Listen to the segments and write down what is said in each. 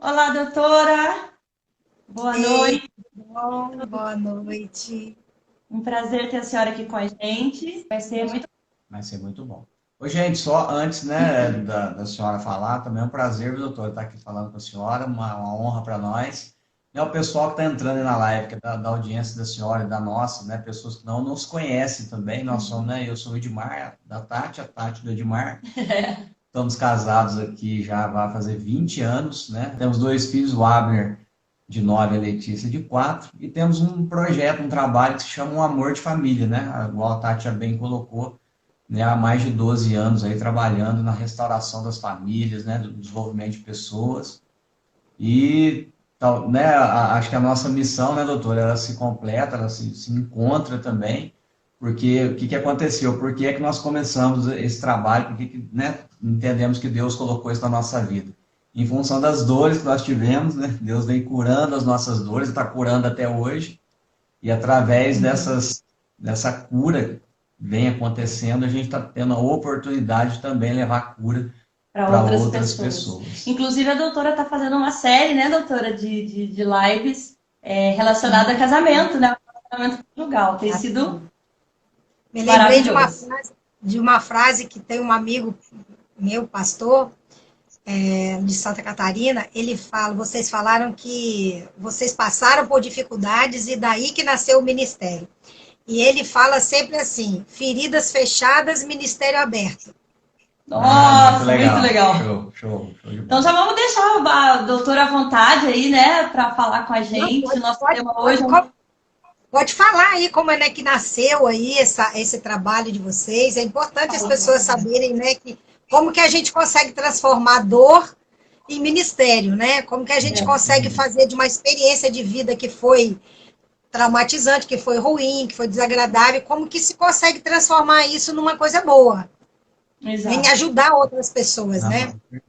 Olá, doutora. Boa Ei, noite. bom, boa noite. Um prazer ter a senhora aqui com a gente. Vai ser muito. Vai ser muito bom. Ô, gente, só antes, né, da senhora falar, também é um prazer, viu, doutor, estar aqui falando com a senhora, uma honra para nós. É o pessoal que está entrando aí na live, que é da audiência da senhora e da nossa, né, pessoas que não nos conhecem também, nós somos, né, eu sou o Edmar, da Tati, a Tati do Edmar. Estamos casados aqui já vai fazer 20 anos, né, temos dois filhos, o Abner, de 9, a Letícia, de 4, e temos um projeto, um trabalho que se chama Um Amor de Família, né, igual a Tati já bem colocou, né, há mais de 12 anos aí trabalhando na restauração das famílias, né, do desenvolvimento de pessoas. E né, acho que a nossa missão, né, doutora, ela se completa, ela se encontra também, porque o que, que aconteceu? Por que é que nós começamos esse trabalho? Por que, né, entendemos que Deus colocou isso na nossa vida? Em função das dores que nós tivemos, né, Deus vem curando as nossas dores, está curando até hoje, e através dessa cura vem acontecendo, a gente está tendo a oportunidade de também levar cura Para para outras outras pessoas. pessoas. Inclusive, a doutora está fazendo uma série, né, doutora, de lives relacionada a casamento, né? Casamento conjugal. Tem sido Me lembrei maravilhoso. de uma frase que tem um amigo meu, pastor, de Santa Catarina. Ele fala: vocês falaram que vocês passaram por dificuldades e daí que nasceu o ministério. E ele fala sempre assim: feridas fechadas, ministério aberto. Nossa, muito Muito legal. show de Então bola. já vamos deixar a doutora à vontade aí, né, para falar com a Não, gente. O nosso pode, tema hoje pode, é um. pode falar aí como é, né, que nasceu aí esse trabalho de vocês. É importante as pessoas saberem, né, que como que a gente consegue transformar dor em ministério, né? Como que a gente consegue fazer de uma experiência de vida que foi traumatizante, que foi ruim, que foi desagradável, como que se consegue transformar isso numa coisa boa, né? Em Exato. ajudar outras pessoas, Ah, né? não.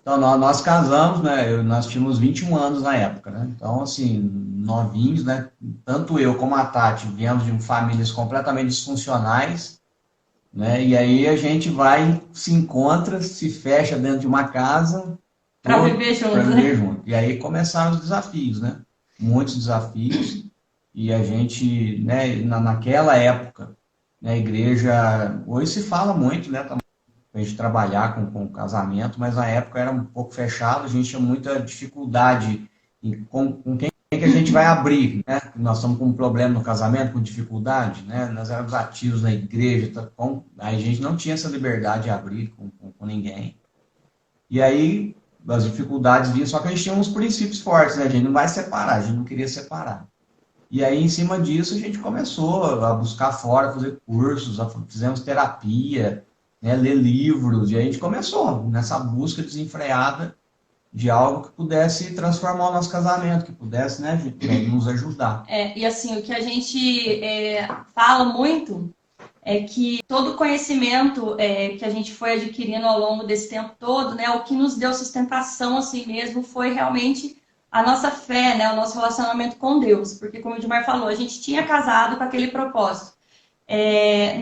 Então, nós casamos, né? Nós tínhamos 21 anos na época, né? Então, assim, novinhos, né? Tanto eu como a Tati viemos de famílias completamente disfuncionais, né? E aí a gente vai, se encontra, se fecha dentro de uma casa, Para todo viver para junto, viver né? junto. E aí começaram os desafios, né? Muitos desafios. E a gente, né, naquela época, né, a igreja, hoje se fala muito, né, a gente trabalhar com casamento, mas na época era um pouco fechado, a gente tinha muita dificuldade com quem que a gente vai abrir, né? Nós estamos com um problema no casamento, com dificuldade, né? Nós éramos ativos na igreja, aí a gente não tinha essa liberdade de abrir com ninguém. E aí as dificuldades vinham, só que a gente tinha uns princípios fortes, né? A gente não vai separar, a gente não queria separar. E aí, em cima disso, a gente começou a buscar fora, fazer cursos, fizemos terapia, né, ler livros, e aí a gente começou nessa busca desenfreada de algo que pudesse transformar o nosso casamento, que pudesse, né, nos ajudar. E assim, o que a gente fala muito é que todo conhecimento que a gente foi adquirindo ao longo desse tempo todo, né, o que nos deu sustentação assim mesmo foi realmente a nossa fé, né, o nosso relacionamento com Deus, porque como o Edmar falou, a gente tinha casado com aquele propósito.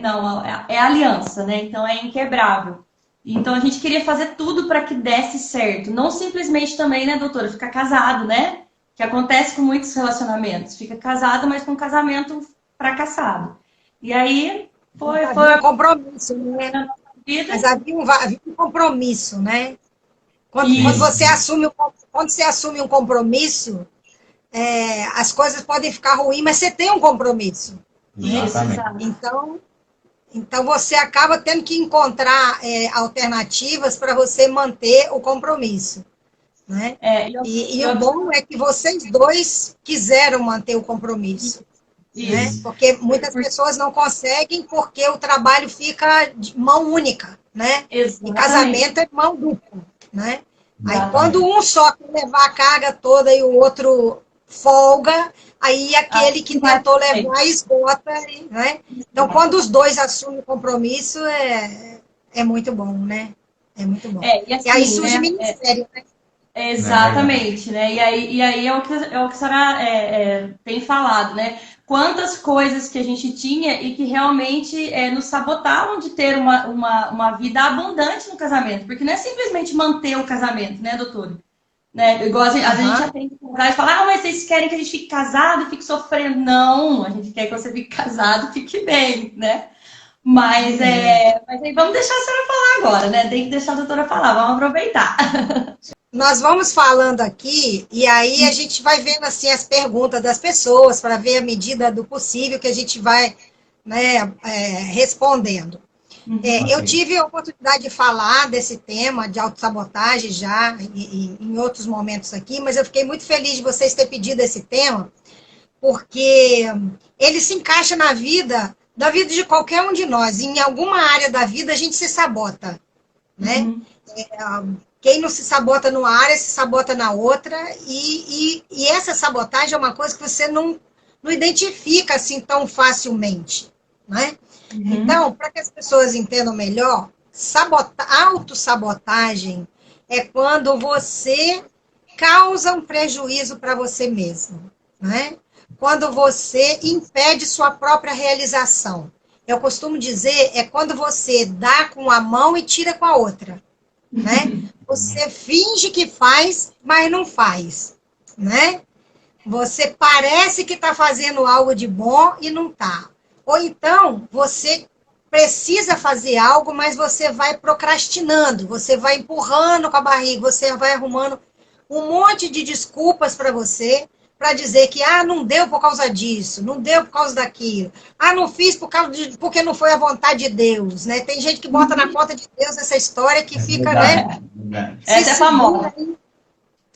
Não, é aliança, né? Então é inquebrável. Então a gente queria fazer tudo para que desse certo. Não simplesmente também, né, doutora, ficar casado, né? Que acontece com muitos relacionamentos. Fica casado, mas com um casamento fracassado. E aí foi Havia um a compromisso, né? vida. Mas havia um compromisso, né? Quando Isso, você assume, quando você assume um compromisso, as coisas podem ficar ruins, mas você tem um compromisso, né? isso, Exatamente. exato. Então você acaba tendo que encontrar alternativas para você manter o compromisso, né? E o bom é que vocês dois quiseram manter o compromisso, né? isso. Porque muitas pessoas não conseguem porque o trabalho fica de mão única, né? E Exatamente. casamento é mão dupla, né? Aí quando Exatamente. um só quer levar a carga toda e o outro folga, aí aquele que Não é tentou perfeito. levar esgota, né? Então quando os dois assumem o compromisso é muito bom, né? É muito bom. E E aí assim, surge né? ministério, né? Não é verdade. Exatamente, né? E aí é o que a senhora tem falado, né? Quantas coisas que a gente tinha e que realmente nos sabotavam de ter uma vida abundante no casamento, porque não é simplesmente manter o casamento, né, doutora? Né? Igual às vezes a gente Aham. aprende a e fala, mas vocês querem que a gente fique casado e fique sofrendo. Não, a gente quer que você fique casado e fique bem, né? Mas aí vamos deixar a senhora falar agora, né? Tem que deixar a doutora falar, vamos aproveitar. Nós vamos falando aqui e aí a gente vai vendo assim as perguntas das pessoas para ver a medida do possível que a gente vai, né, respondendo. Eu Ok. tive a oportunidade de falar desse tema de autossabotagem já em outros momentos aqui, mas eu fiquei muito feliz de vocês terem pedido esse tema, porque ele se encaixa da vida de qualquer um de nós. Em alguma área da vida a gente se sabota, né? Uhum. Quem não se sabota numa área, se sabota na outra, e essa sabotagem é uma coisa que você não identifica assim tão facilmente, né? Uhum. Então, para que as pessoas entendam melhor, autossabotagem é quando você causa um prejuízo para você mesmo, né? Quando você impede sua própria realização. Eu costumo dizer, é quando você dá com a mão e tira com a outra, né? Você finge que faz, mas não faz, né? Você parece que está fazendo algo de bom e não está. Ou então, você precisa fazer algo, mas você vai procrastinando, você vai empurrando com a barriga, você vai arrumando um monte de desculpas para você, para dizer que não deu por causa disso, não deu por causa daquilo, não fiz porque não foi a vontade de Deus, né? Tem gente que bota na conta de Deus essa história que É fica, né? verdade, é verdade. Se Essa é segura famosa.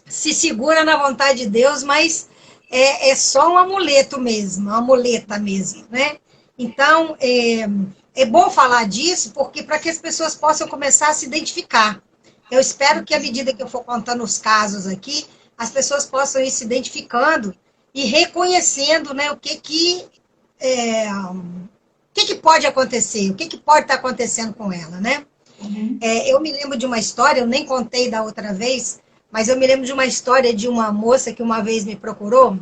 se segura na vontade de Deus, mas é só um amuleto mesmo, uma muleta mesmo, né? Então, é bom falar disso, porque para que as pessoas possam começar a se identificar. Eu espero que, à medida que eu for contando os casos aqui, as pessoas possam ir se identificando e reconhecendo, né, o que pode acontecer, o que pode estar acontecendo com ela, né? Uhum. Eu me lembro de uma história, eu nem contei da outra vez, mas eu me lembro de uma história de uma moça que uma vez me procurou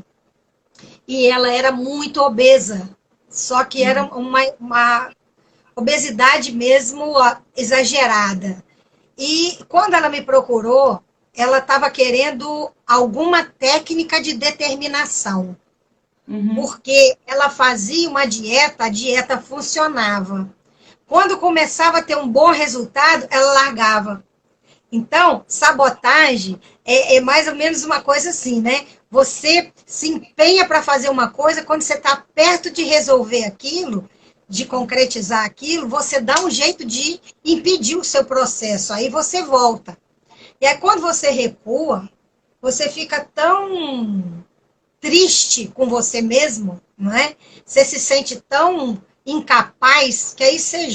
e ela era muito obesa, só que era uma obesidade mesmo exagerada. E quando ela me procurou, ela estava querendo alguma técnica de determinação, Uhum. porque ela fazia uma dieta, a dieta funcionava. Quando começava a ter um bom resultado, ela largava. Então, sabotagem é mais ou menos uma coisa assim, né? Você se empenha para fazer uma coisa, quando você está perto de resolver aquilo, de concretizar aquilo, você dá um jeito de impedir o seu processo, aí você volta. E aí, quando você recua, você fica tão triste com você mesmo, não é? Você se sente tão incapaz que aí você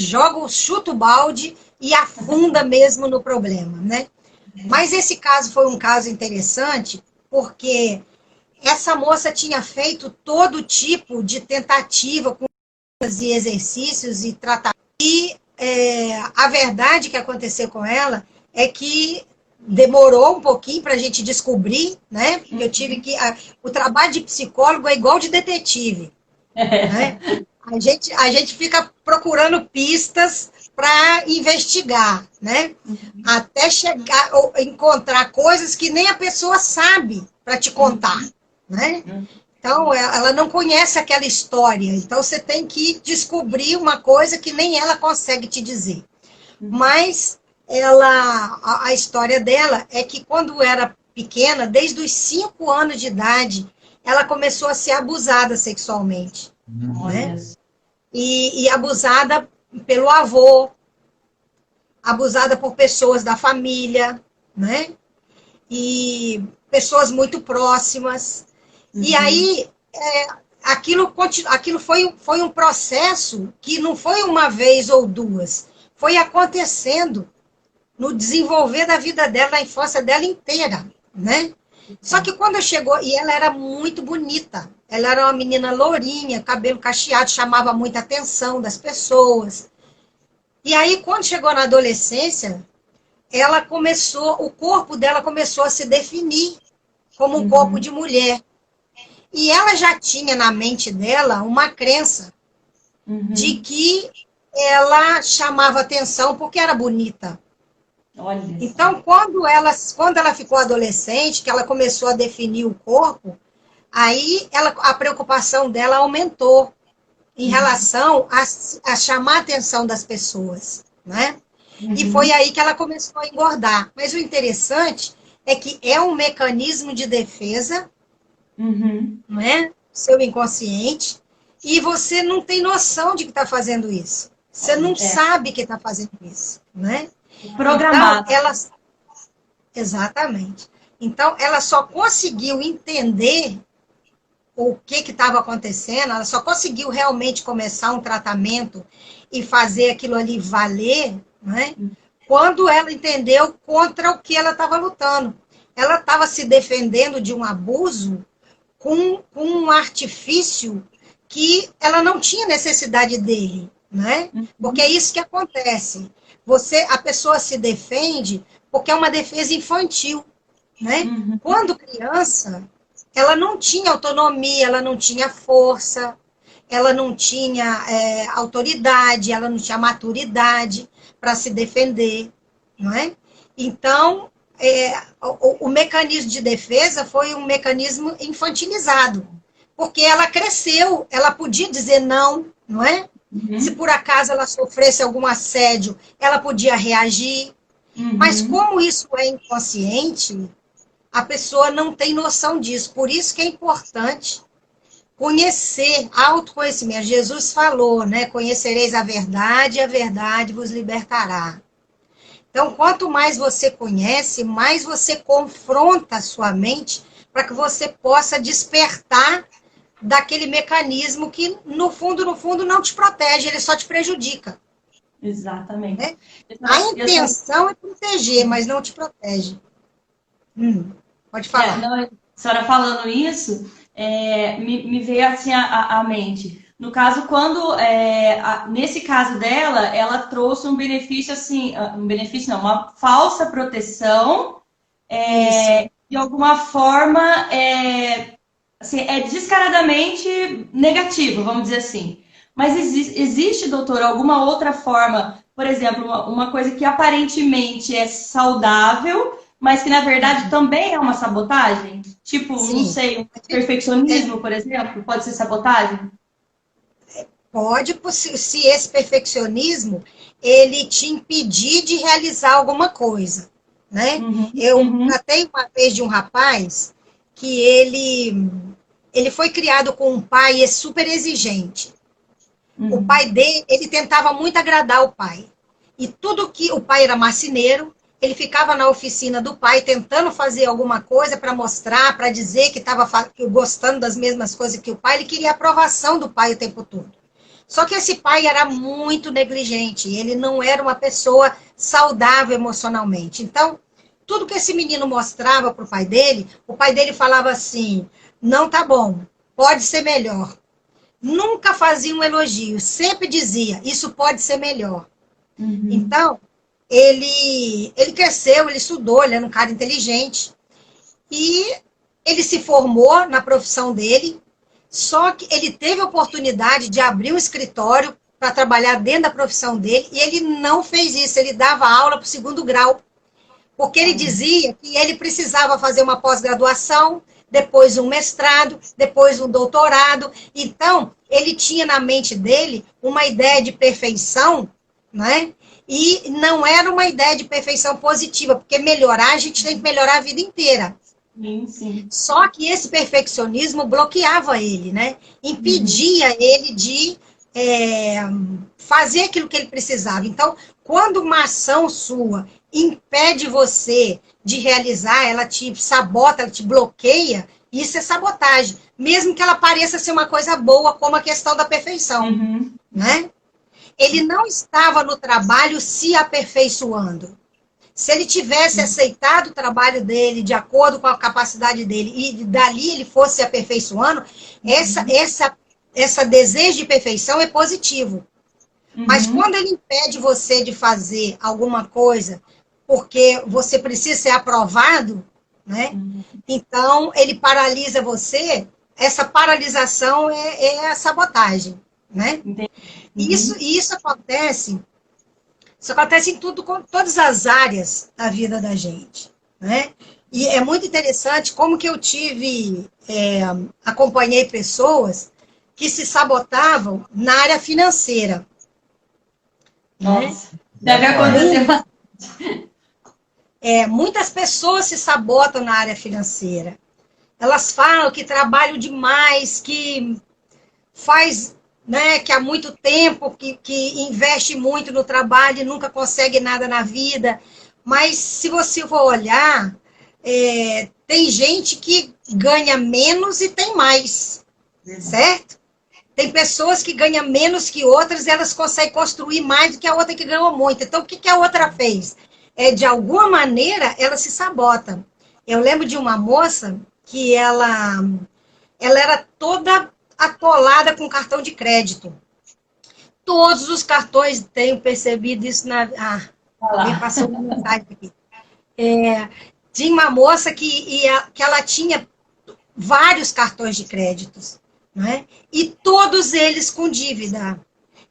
chuta o balde e afunda mesmo no problema, né? Mas esse caso foi um caso interessante porque essa moça tinha feito todo tipo de tentativa com e exercícios e tratamento. E a verdade que aconteceu com ela é que demorou um pouquinho para a gente descobrir, né? Porque eu tive que. O trabalho de psicólogo é igual de detetive, né? A gente fica procurando pistas para investigar, né? Até chegar, ou encontrar coisas que nem a pessoa sabe para te contar, né? Então, ela não conhece aquela história, então você tem que descobrir uma coisa que nem ela consegue te dizer. Mas a história dela é que quando era pequena, desde os 5 anos de idade, ela começou a ser abusada sexualmente, né? Olha. E abusada pelo avô, abusada por pessoas da família, né? E pessoas muito próximas. E aí, aquilo foi um processo que não foi uma vez ou duas, foi acontecendo no desenvolver da vida dela, da infância dela inteira, né? Só que quando chegou, e ela era muito bonita, ela era uma menina lourinha, cabelo cacheado, chamava muita atenção das pessoas. E aí, quando chegou na adolescência, o corpo dela começou a se definir como um corpo de mulher. E ela já tinha na mente dela uma crença de que ela chamava atenção porque era bonita. Olha só. Então, quando ela ficou adolescente, que ela começou a definir o corpo, aí a preocupação dela aumentou em relação a chamar a atenção das pessoas, né? E foi aí que ela começou a engordar. Mas o interessante é que é um mecanismo de defesa, não é? Seu inconsciente, e você não tem noção de que está fazendo isso. Você não sabe que está fazendo isso, né? Programado. Então, exatamente. Então, ela só conseguiu entender o que estava acontecendo, ela só conseguiu realmente começar um tratamento e fazer aquilo ali valer, né? Quando ela entendeu contra o que ela estava lutando. Ela estava se defendendo de um abuso com um artifício que ela não tinha necessidade dele, né? Porque é isso que acontece. A pessoa se defende porque é uma defesa infantil, né? Quando criança, ela não tinha autonomia, ela não tinha força, ela não tinha autoridade, ela não tinha maturidade para se defender, não é? Então, o mecanismo de defesa foi um mecanismo infantilizado, porque ela cresceu, ela podia dizer não, não é? Se por acaso ela sofresse algum assédio, ela podia reagir, mas como isso é inconsciente, a pessoa não tem noção disso. Por isso que é importante conhecer, autoconhecimento. Jesus falou, né? Conhecereis a verdade vos libertará. Então, quanto mais você conhece, mais você confronta a sua mente para que você possa despertar daquele mecanismo que, no fundo, não te protege, ele só te prejudica. Exatamente. Né? A intenção é proteger, mas não te protege. Pode falar. A senhora falando isso, me veio assim à mente. No caso, quando, nesse caso dela, ela trouxe um benefício, assim, uma falsa proteção, de alguma forma, assim, é descaradamente negativo, vamos dizer assim. Mas existe, doutor, alguma outra forma, por exemplo, uma coisa que aparentemente é saudável, mas que na verdade também é uma sabotagem? Tipo, Sim. Não sei, um perfeccionismo, por exemplo, pode ser sabotagem? Pode, se esse perfeccionismo ele te impedir de realizar alguma coisa, né? Eu tratei uma vez de um rapaz que ele foi criado com um pai super exigente. O pai dele, ele tentava muito agradar o pai. E tudo que o pai era marceneiro, ele ficava na oficina do pai tentando fazer alguma coisa para mostrar, para dizer que estava gostando das mesmas coisas que o pai, ele queria a aprovação do pai o tempo todo. Só que esse pai era muito negligente, ele não era uma pessoa saudável emocionalmente. Então, tudo que esse menino mostrava para o pai dele falava assim, não tá bom, pode ser melhor. Nunca fazia um elogio, sempre dizia, isso pode ser melhor. Então, ele cresceu, ele estudou, ele era um cara inteligente, e ele se formou na profissão dele, só que ele teve a oportunidade de abrir um escritório para trabalhar dentro da profissão dele, e ele não fez isso, ele dava aula para o 2º grau, porque ele dizia que ele precisava fazer uma pós-graduação, depois um mestrado, depois um doutorado. Então, ele tinha na mente dele uma ideia de perfeição, né? E não era uma ideia de perfeição positiva, porque melhorar, a gente tem que melhorar a vida inteira. Sim. Só que esse perfeccionismo bloqueava ele, né? Impedia ele de fazer aquilo que ele precisava. Então, quando uma ação sua impede você de realizar, ela te sabota, ela te bloqueia, isso é sabotagem. Mesmo que ela pareça ser uma coisa boa, como a questão da perfeição, né? Ele não estava no trabalho se aperfeiçoando. Se ele tivesse aceitado o trabalho dele de acordo com a capacidade dele e dali ele fosse se aperfeiçoando, essa desejo de perfeição é positivo. Mas quando ele impede você de fazer alguma coisa porque você precisa ser aprovado, né? Então ele paralisa você. Essa paralisação é a sabotagem, né? E isso acontece Isso acontece em tudo, com todas as áreas da vida da gente, né? E é muito interessante como que eu acompanhei pessoas que se sabotavam na área financeira. Nossa, né? Deve acontecer bastante. Muitas pessoas se sabotam na área financeira. Elas falam que trabalham demais, que faz, né, que há muito tempo, que investe muito no trabalho e nunca consegue nada na vida. Mas se você for olhar, tem gente que ganha menos e tem mais, certo? Tem pessoas que ganham menos que outras e elas conseguem construir mais do que a outra que ganhou muito. Então, o que a outra fez? De alguma maneira, ela se sabota. Eu lembro de uma moça que ela era toda atolada com cartão de crédito. Todos os cartões, tenho percebido isso alguém passou uma mensagem aqui. Tinha uma moça que ela tinha vários cartões de créditos, né? E todos eles com dívida.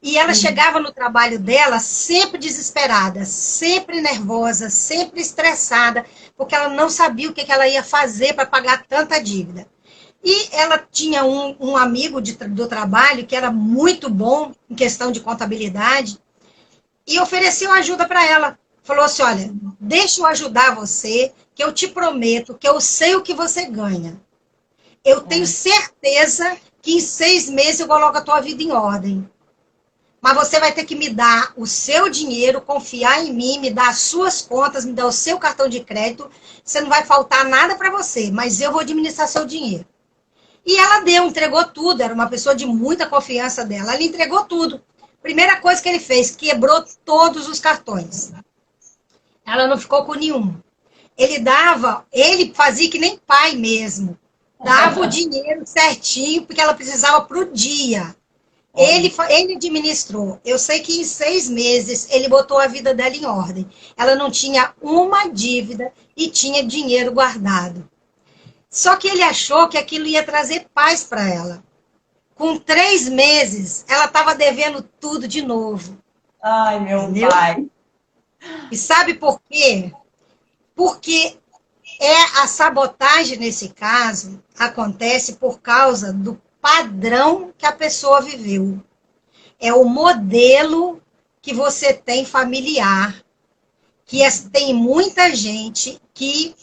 E ela chegava no trabalho dela sempre desesperada, sempre nervosa, sempre estressada, porque ela não sabia o que ela ia fazer para pagar tanta dívida. E ela tinha um amigo do trabalho que era muito bom em questão de contabilidade e ofereceu ajuda para ela. Falou assim, olha, deixa eu ajudar você, que eu te prometo que eu sei o que você ganha. Eu tenho certeza que em 6 meses eu coloco a tua vida em ordem. Mas você vai ter que me dar o seu dinheiro, confiar em mim, me dar as suas contas, me dar o seu cartão de crédito. Você não vai faltar nada para você, mas eu vou administrar seu dinheiro. E ela entregou tudo, era uma pessoa de muita confiança dela. Ela entregou tudo. Primeira coisa que ele fez, quebrou todos os cartões. Ela não ficou com nenhum. Ele fazia que nem pai mesmo. Dava o dinheiro certinho, porque ela precisava para o dia. Ele administrou. Eu sei que em 6 meses ele botou a vida dela em ordem. Ela não tinha uma dívida e tinha dinheiro guardado. Só que ele achou que aquilo ia trazer paz para ela. Com 3 meses, ela estava devendo tudo de novo. Ai, meu pai. E sabe por quê? Porque a sabotagem, nesse caso, acontece por causa do padrão que a pessoa viveu. É o modelo que você tem familiar, tem muita gente que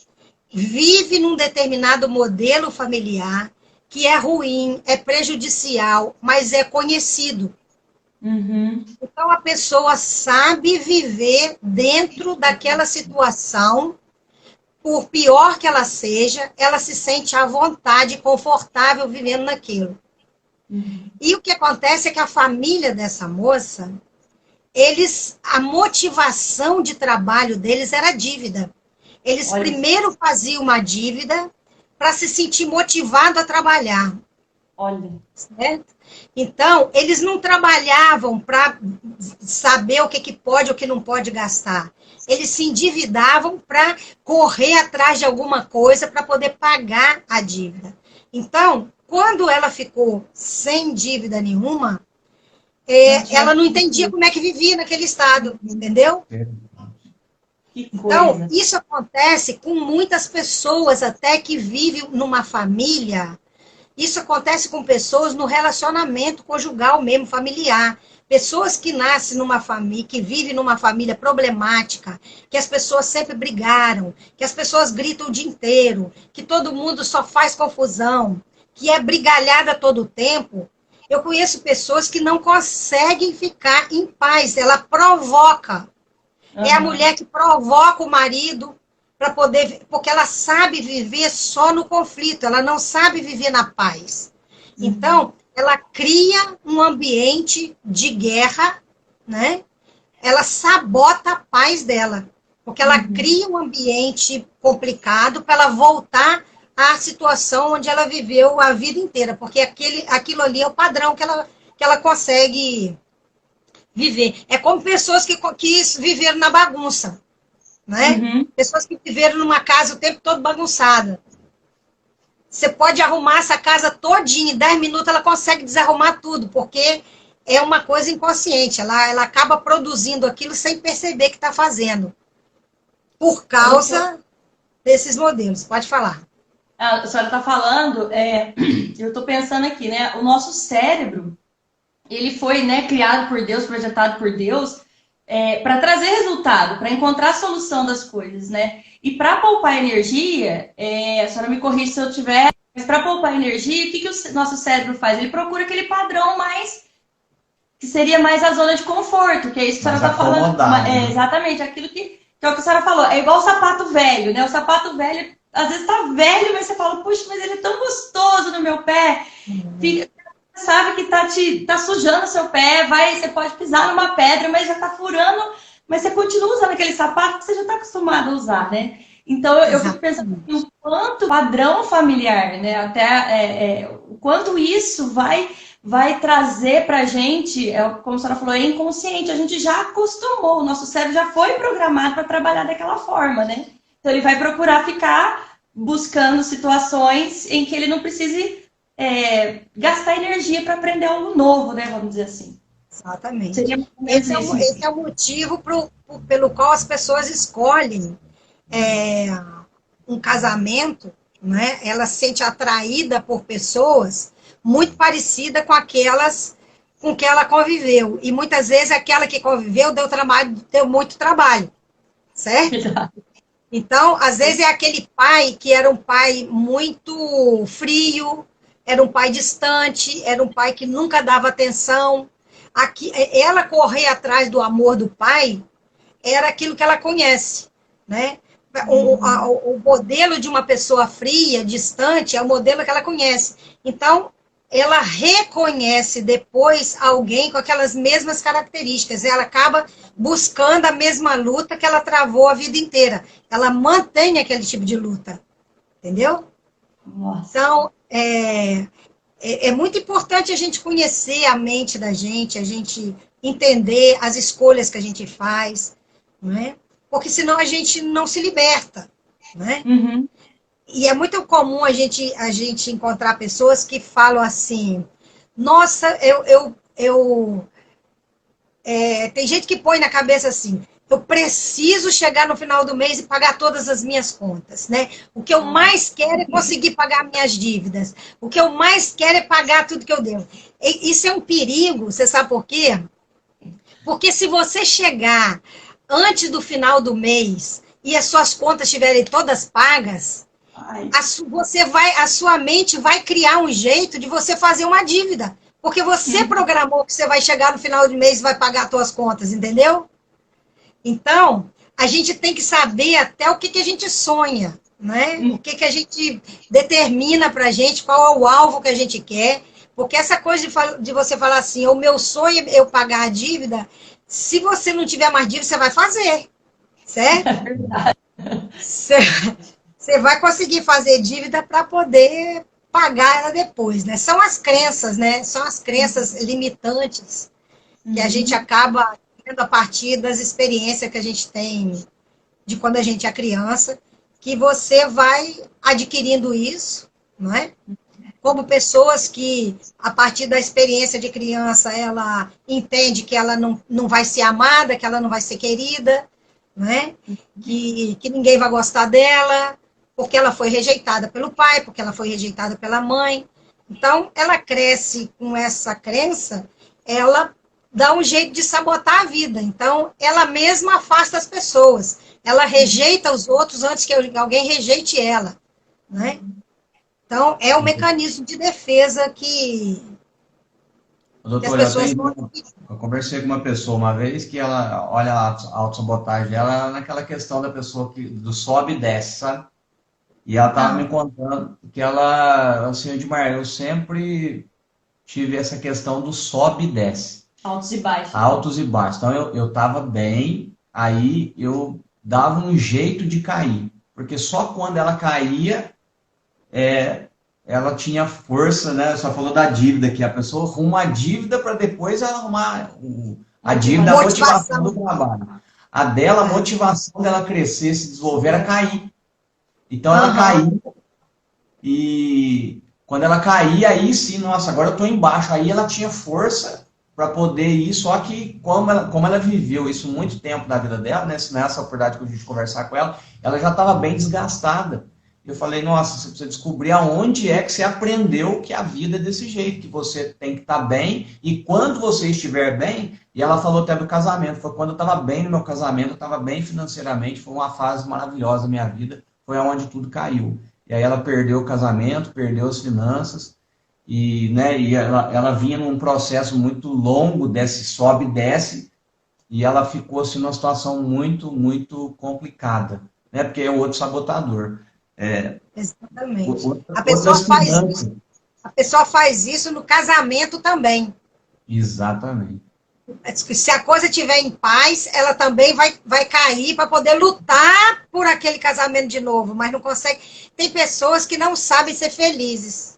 vive num determinado modelo familiar que é ruim, é prejudicial, mas é conhecido. Uhum. Então, a pessoa sabe viver dentro daquela situação, por pior que ela seja, ela se sente à vontade, confortável vivendo naquilo. Uhum. E o que acontece é que a família dessa moça, a motivação de trabalho deles era dívida. Eles primeiro faziam uma dívida para se sentir motivado a trabalhar. Olha. Certo? Então, eles não trabalhavam para saber o que pode ou o que não pode gastar. Eles se endividavam para correr atrás de alguma coisa para poder pagar a dívida. Então, quando ela ficou sem dívida nenhuma, ela não entendia como é que vivia naquele estado, entendeu? Então, isso acontece com muitas pessoas até que vivem numa família. Isso acontece com pessoas no relacionamento conjugal mesmo, familiar. Pessoas que nascem numa família, que vivem numa família problemática, que as pessoas sempre brigaram, que as pessoas gritam o dia inteiro, que todo mundo só faz confusão, que é brigalhada todo o tempo. Eu conheço pessoas que não conseguem ficar em paz, ela provoca. Uhum. É a mulher que provoca o marido para poder, porque ela sabe viver só no conflito, ela não sabe viver na paz. Uhum. Então, ela cria um ambiente de guerra, né? Ela sabota a paz dela, porque ela cria um ambiente complicado para ela voltar à situação onde ela viveu a vida inteira, porque aquilo ali é o padrão que ela consegue viver. É como pessoas que viveram na bagunça, né? Uhum. Pessoas que viveram numa casa o tempo todo bagunçada. Você pode arrumar essa casa todinha, em 10 minutos ela consegue desarrumar tudo, porque é uma coisa inconsciente, ela acaba produzindo aquilo sem perceber que está fazendo, por causa desses modelos. Pode falar. A senhora está falando, eu estou pensando aqui, né? O nosso cérebro, ele foi, né, criado por Deus, projetado por Deus, para trazer resultado, para encontrar a solução das coisas, né? E para poupar energia, a senhora me corrige se eu tiver, mas para poupar energia, o que o nosso cérebro faz? Ele procura aquele padrão mais, que seria mais a zona de conforto, que é isso que a senhora está falando. Né? Exatamente, aquilo que é o que a senhora falou. É igual o sapato velho, né? O sapato velho, às vezes tá velho, mas você fala, puxa, mas ele é tão gostoso no meu pé. Fica, sabe que tá sujando o seu pé, você pode pisar numa pedra, mas já tá furando, mas você continua usando aquele sapato que você já tá acostumado a usar, né? Então eu fico pensando no quanto padrão familiar, né? Até o quanto isso vai trazer pra gente, como a senhora falou, é inconsciente, a gente já acostumou, o nosso cérebro já foi programado para trabalhar daquela forma, né? Então ele vai procurar ficar buscando situações em que ele não precise gastar energia para aprender algo novo, né? Vamos dizer assim. Exatamente. Esse é o motivo pelo qual as pessoas escolhem um casamento, né? Ela se sente atraída por pessoas muito parecidas com aquelas com que ela conviveu. E muitas vezes aquela que conviveu deu muito trabalho, certo? Então, às vezes é aquele pai que era um pai muito frio, era um pai distante, era um pai que nunca dava atenção. Ela correr atrás do amor do pai era aquilo que ela conhece, né? O modelo de uma pessoa fria, distante, é o modelo que ela conhece. Então, ela reconhece depois alguém com aquelas mesmas características. Ela acaba buscando a mesma luta que ela travou a vida inteira. Ela mantém aquele tipo de luta. Entendeu? Nossa. Então, é muito importante a gente conhecer a mente da gente, a gente entender as escolhas que a gente faz, não é? Porque senão a gente não se liberta, né? Uhum. E é muito comum a gente encontrar pessoas que falam assim, nossa, tem gente que põe na cabeça assim, eu preciso chegar no final do mês e pagar todas as minhas contas, né? O que eu mais quero é conseguir pagar minhas dívidas. O que eu mais quero é pagar tudo que eu devo. Isso é um perigo, você sabe por quê? Porque se você chegar antes do final do mês e as suas contas estiverem todas pagas, a sua mente vai criar um jeito de você fazer uma dívida. Porque você programou que você vai chegar no final do mês e vai pagar as suas contas, entendeu? Então, a gente tem que saber até o que a gente sonha, né? O que a gente determina pra gente, qual é o alvo que a gente quer. Porque essa coisa de você falar assim, o meu sonho é eu pagar a dívida, se você não tiver mais dívida, você vai fazer, certo? É verdade. Você vai conseguir fazer dívida para poder pagar ela depois, né? São as crenças, né? São as crenças limitantes que a gente acaba tendo a partir das experiências que a gente tem de quando a gente é criança, que você vai adquirindo isso, não é? Como pessoas que, a partir da experiência de criança, ela entende que ela não vai ser amada, que ela não vai ser querida, né? Que ninguém vai gostar dela, porque ela foi rejeitada pelo pai, porque ela foi rejeitada pela mãe. Então, ela cresce com essa crença, ela dá um jeito de sabotar a vida. Então, ela mesma afasta as pessoas. Ela rejeita os outros antes que alguém rejeite ela, né? Então, é um mecanismo de defesa que Doutora, as pessoas eu conversei com uma pessoa uma vez que ela olha a autossabotagem dela naquela questão da pessoa do sobe e desce, sabe? E ela estava me contando que ela, assim, Edmar, eu sempre tive essa questão do sobe e desce. Altos e baixos. Altos e baixos. Então, eu estava bem, aí eu dava um jeito de cair. Porque só quando ela caía, ela tinha força, né? Só falou da dívida, que a pessoa arruma a dívida para depois ela arrumar a dívida, a motivação do trabalho. A dela, a motivação dela crescer, se desenvolver, era cair. Então ela caiu, e quando ela caía, aí sim, nossa, agora eu estou embaixo. Aí ela tinha força para poder ir, só que como ela viveu isso muito tempo da vida dela, né, nessa oportunidade que eu tive de conversar com ela já estava bem desgastada. Eu falei, nossa, você precisa descobrir aonde é que você aprendeu que a vida é desse jeito, que você tem que estar bem, e quando você estiver bem, e ela falou até do casamento, foi quando eu estava bem no meu casamento, eu estava bem financeiramente, foi uma fase maravilhosa da minha vida, foi onde tudo caiu. E aí ela perdeu o casamento, perdeu as finanças, e ela vinha num processo muito longo, desce, sobe e desce, e ela ficou assim, numa situação muito, muito complicada, né? Porque é outro sabotador. Exatamente. Outras finanças. A pessoa faz isso no casamento também. Exatamente. Se a coisa estiver em paz, ela também vai cair para poder lutar por aquele casamento de novo, mas não consegue. Tem pessoas que não sabem ser felizes.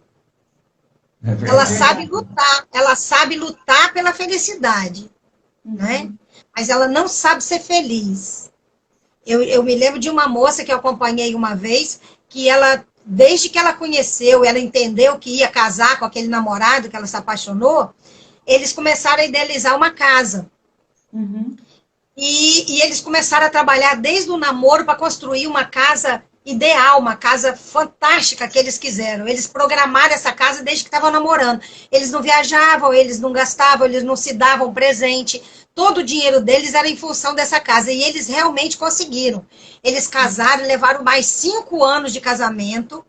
Ela sabe lutar pela felicidade, né? Mas ela não sabe ser feliz. Eu me lembro de uma moça que eu acompanhei uma vez, que ela, desde que ela conheceu, ela entendeu que ia casar com aquele namorado que ela se apaixonou, eles começaram a idealizar uma casa. E eles começaram a trabalhar desde o namoro para construir uma casa ideal, uma casa fantástica que eles quiseram. Eles programaram essa casa desde que estavam namorando. Eles não viajavam, eles não gastavam, eles não se davam presente. Todo o dinheiro deles era em função dessa casa. E eles realmente conseguiram. Eles casaram, levaram mais 5 anos de casamento,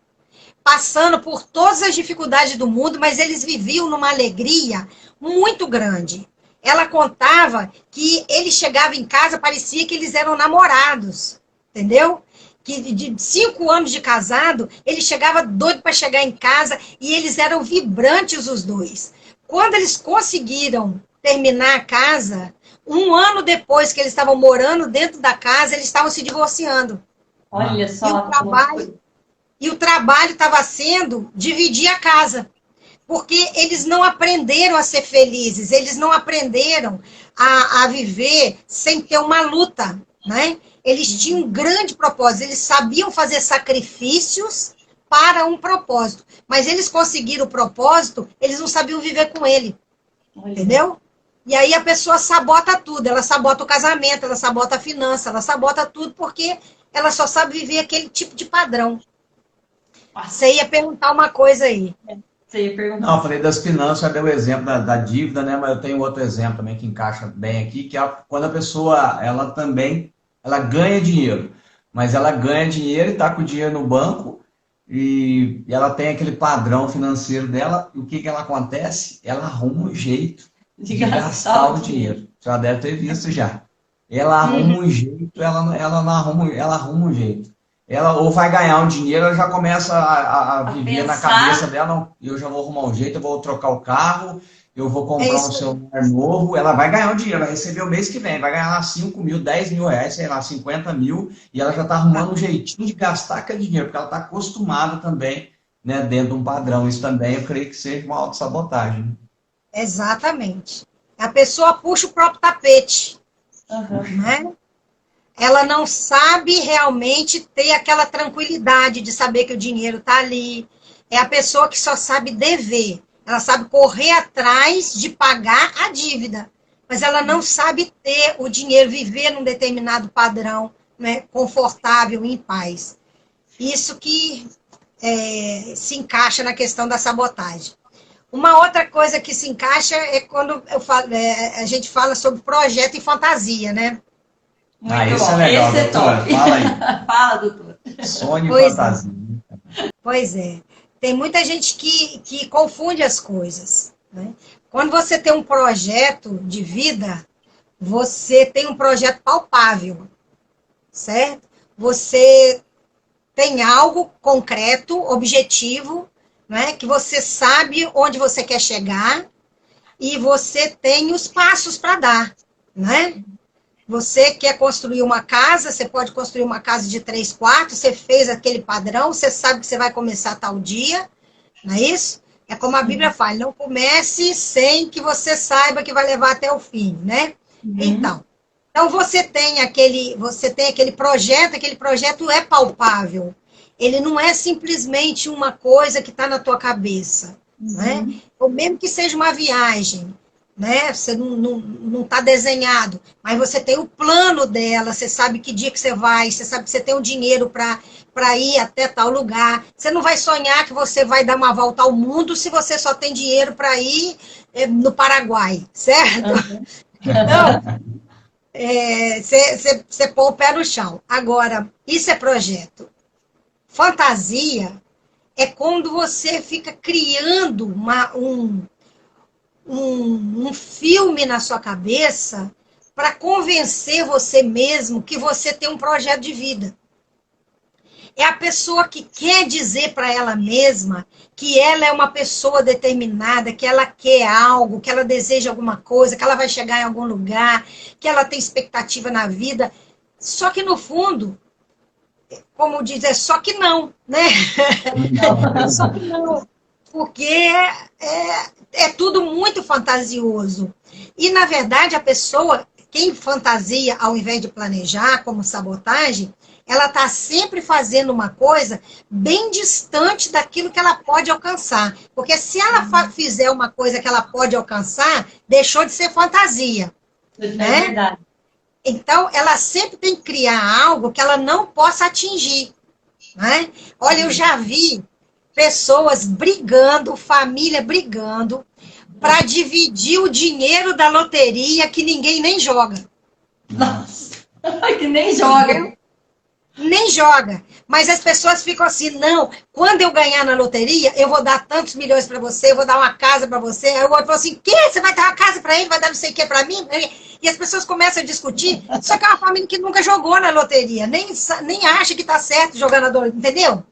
passando por todas as dificuldades do mundo, mas eles viviam numa alegria muito grande. Ela contava que ele chegava em casa, parecia que eles eram namorados, entendeu? Que de 5 anos de casado, ele chegava doido para chegar em casa e eles eram vibrantes os dois. Quando eles conseguiram terminar a casa, 1 ano depois que eles estavam morando dentro da casa, eles estavam se divorciando. Olha só. E o trabalho estava sendo dividir a casa. Porque eles não aprenderam a ser felizes, eles não aprenderam a viver sem ter uma luta, né? Eles tinham um grande propósito, eles sabiam fazer sacrifícios para um propósito, mas eles conseguiram o propósito, eles não sabiam viver com ele, entendeu? E aí a pessoa sabota tudo, ela sabota o casamento, ela sabota a finança, ela sabota tudo porque ela só sabe viver aquele tipo de padrão. Você ia perguntar uma coisa aí. Não, eu falei das finanças, já deu o exemplo da dívida, né? Mas eu tenho outro exemplo também que encaixa bem aqui, que é quando a pessoa, ela ganha dinheiro, mas ela ganha dinheiro e está com o dinheiro no banco e ela tem aquele padrão financeiro dela, e o que ela acontece? Ela arruma um jeito de gastar o dinheiro. Você já deve ter visto já. Ela arruma um jeito, ela arruma um jeito. Ela ou vai ganhar um dinheiro, ela já começa a viver na cabeça dela, não, eu já vou arrumar um jeito, eu vou trocar o carro, eu vou comprar um celular novo, ela vai ganhar o dinheiro, vai receber o mês que vem, vai ganhar lá 5 mil, 10 mil reais, sei lá, 50 mil, e ela já está arrumando um jeitinho de gastar aquele dinheiro, porque ela está acostumada também, né, dentro de um padrão. Isso também, eu creio que seja uma autossabotagem. Exatamente. A pessoa puxa o próprio tapete, né? Ela não sabe realmente ter aquela tranquilidade de saber que o dinheiro está ali. É a pessoa que só sabe dever. Ela sabe correr atrás de pagar a dívida. Mas ela não sabe ter o dinheiro, viver num determinado padrão, né, confortável, em paz. Isso que se encaixa na questão da sabotagem. Uma outra coisa que se encaixa é quando a gente fala sobre projeto e fantasia, né? Isso é legal, doutora. Fala aí. Fala, doutora. Sonho e fantasia. Pois é. Tem muita gente que confunde as coisas, né? Quando você tem um projeto de vida, você tem um projeto palpável, certo? Você tem algo concreto, objetivo, né? Que você sabe onde você quer chegar e você tem os passos para dar, né? Você quer construir uma casa, você pode construir uma casa de 3 quartos, você fez aquele padrão, você sabe que você vai começar tal dia, não é isso? É como a Bíblia fala, não comece sem que você saiba que vai levar até o fim, né? Então você tem aquele projeto é palpável. Ele não é simplesmente uma coisa que está na tua cabeça, né? Ou mesmo que seja uma viagem. né? Você não tá desenhado, mas você tem o plano dela, você sabe que dia que você vai, você sabe que você tem o dinheiro para ir até tal lugar. Você não vai sonhar que você vai dar uma volta ao mundo se você só tem dinheiro para ir no Paraguai, certo? Uhum. Então, você põe o pé no chão. Agora, isso é projeto. Fantasia é quando você fica criando um filme na sua cabeça para convencer você mesmo que você tem um projeto de vida. É a pessoa que quer dizer para ela mesma que ela é uma pessoa determinada, que ela quer algo, que ela deseja alguma coisa, que ela vai chegar em algum lugar, que ela tem expectativa na vida. Só que, no fundo, como diz, é só que não, né? Só que não. Porque é tudo muito fantasioso. E, na verdade, a pessoa, quem fantasia ao invés de planejar, como sabotagem, ela está sempre fazendo uma coisa bem distante daquilo que ela pode alcançar. Porque se ela fizer uma coisa que ela pode alcançar, deixou de ser fantasia. É né? verdade. Então, ela sempre tem que criar algo que ela não possa atingir. Né? Olha, eu já vi pessoas brigando, família brigando, para dividir o dinheiro da loteria que ninguém nem joga. Nossa, que nem joga. Nem joga. Mas as pessoas ficam assim, não, quando eu ganhar na loteria, eu vou dar tantos milhões para você, eu vou dar uma casa para você. Aí o outro falou assim, que? Você vai dar uma casa para ele, vai dar não sei o que para mim? E as pessoas começam a discutir, só que é uma família que nunca jogou na loteria, nem acha que está certo jogar na loteria, entendeu?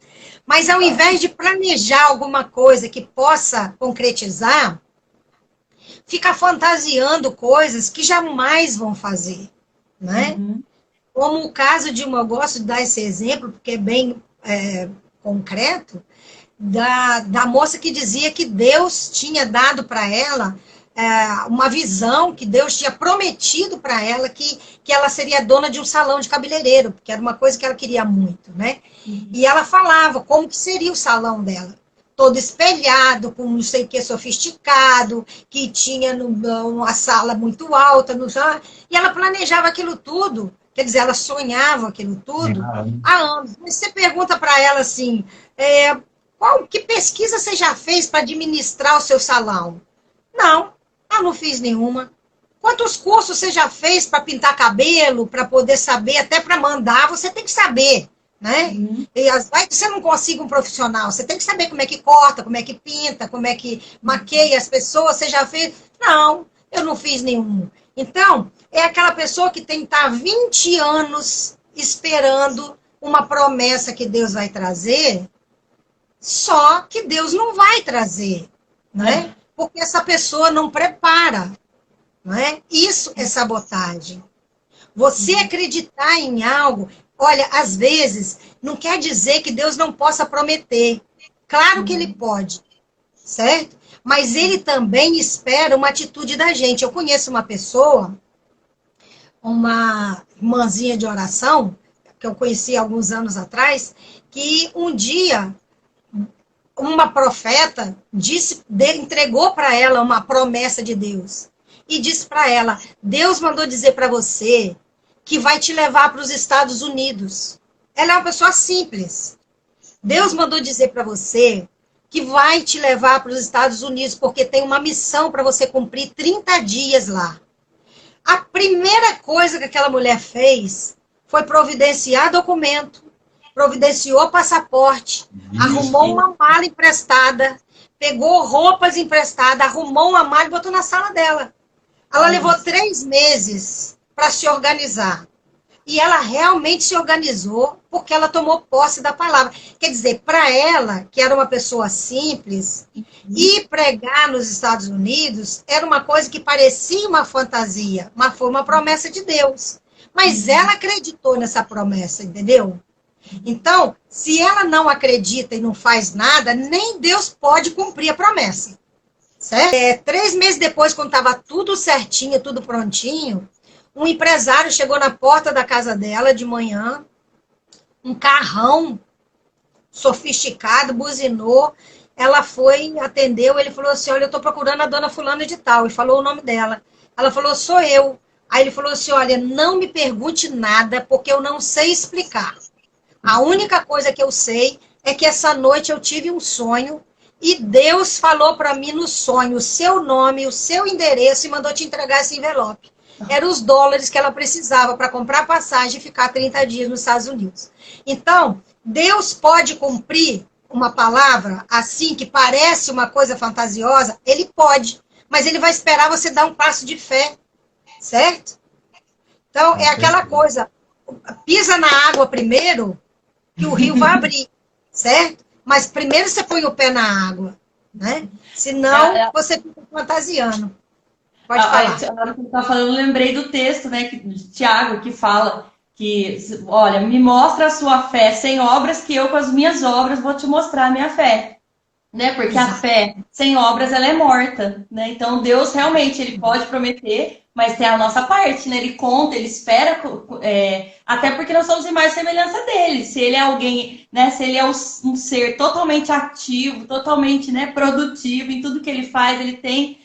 Mas ao invés de planejar alguma coisa que possa concretizar, fica fantasiando coisas que jamais vão fazer, né? Uhum. Como o caso de eu gosto de dar esse exemplo, porque é bem concreto, da moça que dizia que Deus tinha dado para ela uma visão, que Deus tinha prometido para ela que ela seria dona de um salão de cabeleireiro, porque era uma coisa que ela queria muito, né? Uhum. E ela falava como que seria o salão dela. Todo espelhado, com não sei o que sofisticado, que tinha uma sala muito alta, e ela planejava aquilo tudo. Quer dizer, ela sonhava aquilo tudo há anos. Mas você pergunta para ela assim, que pesquisa você já fez para administrar o seu salão? Não, eu não fiz nenhuma. Quantos cursos você já fez para pintar cabelo, para poder saber, até para mandar, você tem que saber, né? Uhum. E vai que você não consiga um profissional, você tem que saber como é que corta, como é que pinta, como é que maqueia as pessoas, você já fez? Não, eu não fiz nenhum. Então, é aquela pessoa que tem que estar 20 anos esperando uma promessa que Deus vai trazer, só que Deus não vai trazer, né? Porque essa pessoa não prepara, não é? Isso é sabotagem. Você acreditar em algo, olha, às vezes, não quer dizer que Deus não possa prometer. Claro que ele pode, certo? Mas ele também espera uma atitude da gente. Eu conheço uma pessoa, uma irmãzinha de oração, que eu conheci alguns anos atrás, que um dia uma profeta entregou para ela uma promessa de Deus. E disse para ela, Deus mandou dizer para você que vai te levar para os Estados Unidos. Ela é uma pessoa simples. Deus mandou dizer para você que vai te levar para os Estados Unidos, porque tem uma missão para você cumprir 30 dias lá. A primeira coisa que aquela mulher fez foi providenciar documento, providenciou passaporte, arrumou uma mala emprestada, pegou roupas emprestadas, arrumou uma mala e botou na sala dela. Ela levou 3 meses para se organizar. E ela realmente se organizou porque ela tomou posse da palavra. Quer dizer, para ela, que era uma pessoa simples, ir pregar nos Estados Unidos era uma coisa que parecia uma fantasia, mas foi uma promessa de Deus. Mas ela acreditou nessa promessa, entendeu? Então, se ela não acredita e não faz nada, nem Deus pode cumprir a promessa. Certo? 3 meses depois, quando estava tudo certinho, tudo prontinho, um empresário chegou na porta da casa dela de manhã, um carrão sofisticado, buzinou, ela foi, atendeu, ele falou assim, olha, eu estou procurando a dona fulana de tal, e falou o nome dela. Ela falou, sou eu. Aí ele falou assim, olha, não me pergunte nada, porque eu não sei explicar. A única coisa que eu sei é que essa noite eu tive um sonho e Deus falou para mim no sonho o seu nome, o seu endereço e mandou te entregar esse envelope. Eram os dólares que ela precisava para comprar passagem e ficar 30 dias nos Estados Unidos. Então, Deus pode cumprir uma palavra assim, que parece uma coisa fantasiosa? Ele pode, mas ele vai esperar você dar um passo de fé, certo? Então, é aquela coisa, pisa na água primeiro, que o rio vai abrir, certo? Mas primeiro você põe o pé na água, né? Senão, você fica fantasiando. Pode falar. Na hora que você está falando, eu lembrei do texto, né, de Tiago, que fala que, olha, me mostra a sua fé sem obras, que eu com as minhas obras vou te mostrar a minha fé. Né? Porque a fé sem obras, ela é morta, né? Então, Deus realmente, ele pode prometer, mas tem a nossa parte, né? Ele conta, ele espera, até porque nós somos imagem e semelhança dele. Se ele é alguém, né? Se ele é um ser totalmente ativo, totalmente, né, produtivo em tudo que ele faz, ele tem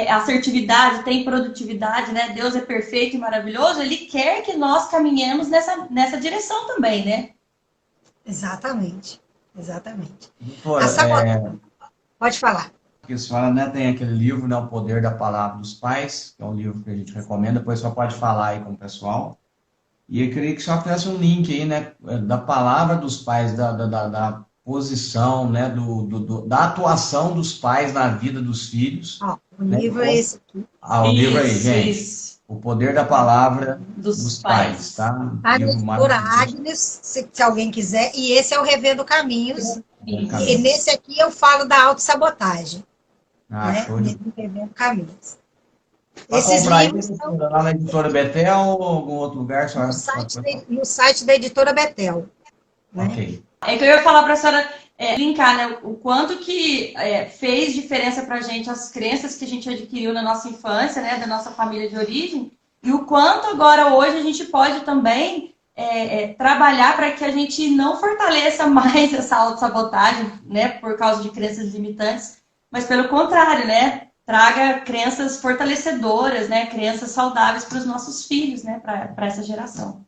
assertividade, tem produtividade, né? Deus é perfeito e maravilhoso, ele quer que nós caminhemos nessa direção também, né? Exatamente. Exatamente. Doutora, pode falar. Porque a senhora, né, tem aquele livro, né, O Poder da Palavra dos Pais, que é um livro que a gente recomenda, depois só pode falar aí com o pessoal. E eu queria que a senhora fizesse um link aí, né, da palavra dos pais, da posição, né, da atuação dos pais na vida dos filhos. O livro é esse aqui. O livro aí, gente. Isso. O Poder da Palavra dos Pais, tá? A editora Agnes, se alguém quiser, e esse é o Revendo Caminhos. E nesse aqui eu falo da autossabotagem. Né? Show de... Revendo Caminhos. Esses livros estão lá na editora Betel ou algum outro lugar? No site da editora Betel. Né? Ok. É que eu ia falar para a senhora linkar, né? O quanto que fez diferença para a gente as crenças que a gente adquiriu na nossa infância, né? Da nossa família de origem, e o quanto agora hoje a gente pode também trabalhar para que a gente não fortaleça mais essa autossabotagem, né? Por causa de crenças limitantes, mas pelo contrário, né? Traga crenças fortalecedoras, né? Crenças saudáveis para os nossos filhos, né? Para essa geração.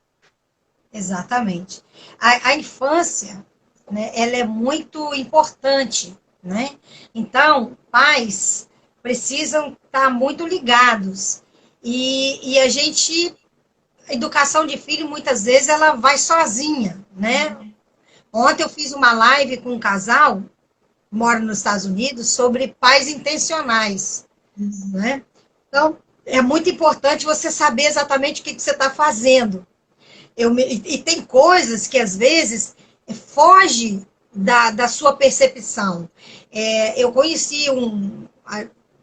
Exatamente. A infância, né, ela é muito importante, né? Então, pais precisam estar muito ligados. E a educação de filho, muitas vezes, ela vai sozinha, né? Ontem eu fiz uma live com um casal, mora nos Estados Unidos, sobre pais intencionais, né? Então, é muito importante você saber exatamente o que você está fazendo. E tem coisas que, às vezes, foge da sua percepção. Eu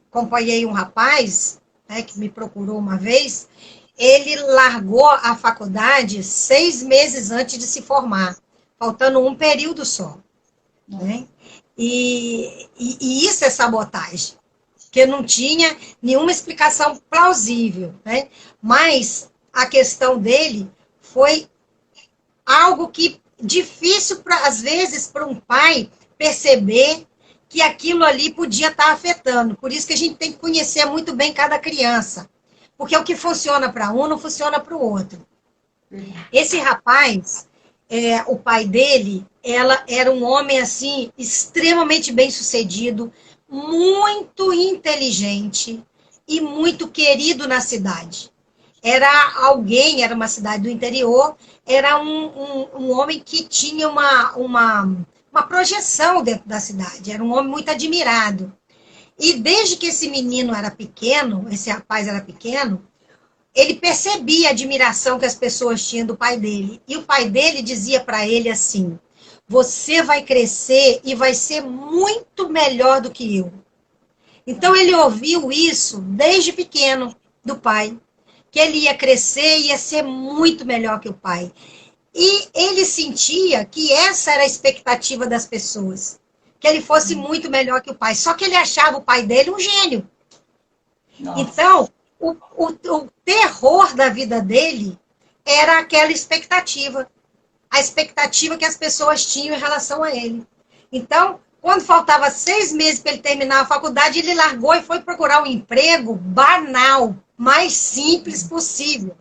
acompanhei um rapaz, né, que me procurou uma vez, ele largou a faculdade 6 meses antes de se formar, faltando um período só. Né? E isso é sabotagem, porque não tinha nenhuma explicação plausível. Né? Mas a questão dele foi algo que difícil, às vezes, para um pai perceber que aquilo ali podia estar afetando. Por isso que a gente tem que conhecer muito bem cada criança. Porque o que funciona para um não funciona para o outro. Esse rapaz, o pai dele, era um homem assim extremamente bem-sucedido, muito inteligente e muito querido na cidade. Era uma cidade do interior, era um homem que tinha uma projeção dentro da cidade, era um homem muito admirado. E desde que esse menino era pequeno, esse rapaz era pequeno, ele percebia a admiração que as pessoas tinham do pai dele. E o pai dele dizia para ele assim, você vai crescer e vai ser muito melhor do que eu. Então ele ouviu isso desde pequeno do pai, que ele ia crescer e ia ser muito melhor que o pai. E ele sentia que essa era a expectativa das pessoas, que ele fosse muito melhor que o pai. Só que ele achava o pai dele um gênio. Nossa. Então, o terror da vida dele era aquela expectativa. A expectativa que as pessoas tinham em relação a ele. Então, Quando faltava 6 meses para ele terminar a faculdade, ele largou e foi procurar um emprego banal, mais simples possível.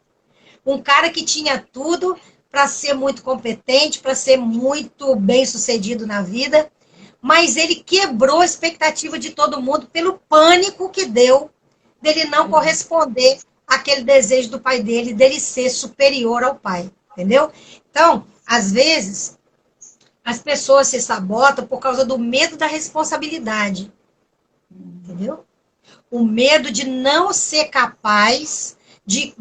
Um cara que tinha tudo para ser muito competente, para ser muito bem-sucedido na vida, mas ele quebrou a expectativa de todo mundo pelo pânico que deu dele não corresponder àquele desejo do pai dele ser superior ao pai, entendeu? Então, às vezes, as pessoas se sabotam por causa do medo da responsabilidade, entendeu? O medo de não ser capaz de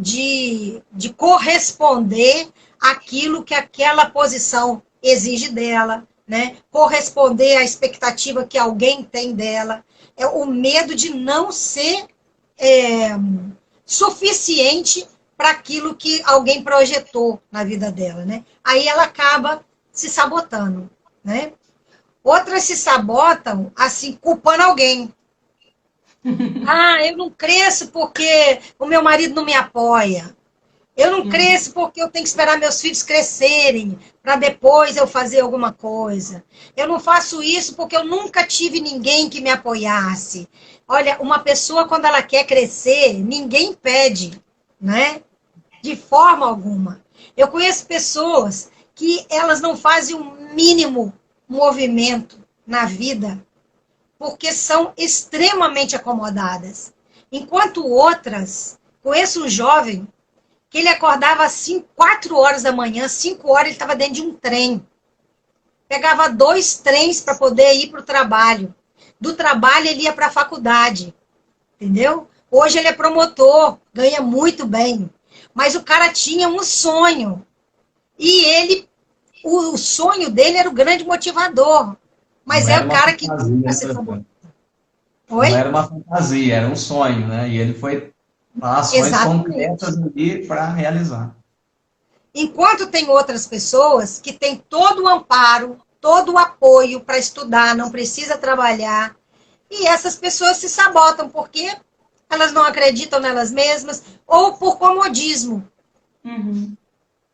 corresponder àquilo que aquela posição exige dela, né? Corresponder à expectativa que alguém tem dela. É o medo de não ser suficiente para aquilo que alguém projetou na vida dela, né? Aí ela acaba se sabotando, né? Outras se sabotam, assim, culpando alguém. Ah, eu não cresço porque o meu marido não me apoia. Eu não cresço porque eu tenho que esperar meus filhos crescerem para depois eu fazer alguma coisa. Eu não faço isso porque eu nunca tive ninguém que me apoiasse. Olha, uma pessoa, quando ela quer crescer, ninguém pede, né? De forma alguma. Eu conheço pessoas que elas não fazem o mínimo movimento na vida porque são extremamente acomodadas. Enquanto outras, conheço um jovem que ele acordava assim, 4 horas da manhã, 5 horas ele estava dentro de um trem. Pegava 2 trens para poder ir para o trabalho. Do trabalho ele ia para a faculdade, entendeu? Hoje ele é promotor, ganha muito bem. Mas o cara tinha um sonho. E o sonho dele era o grande motivador. Mas é o cara que nunca se sabotava. Não era uma fantasia, era um sonho, né? E ele foi para ações concretas ali para realizar. Enquanto tem outras pessoas que têm todo o amparo, todo o apoio para estudar, não precisa trabalhar, e essas pessoas se sabotam porque elas não acreditam nelas mesmas, ou por comodismo.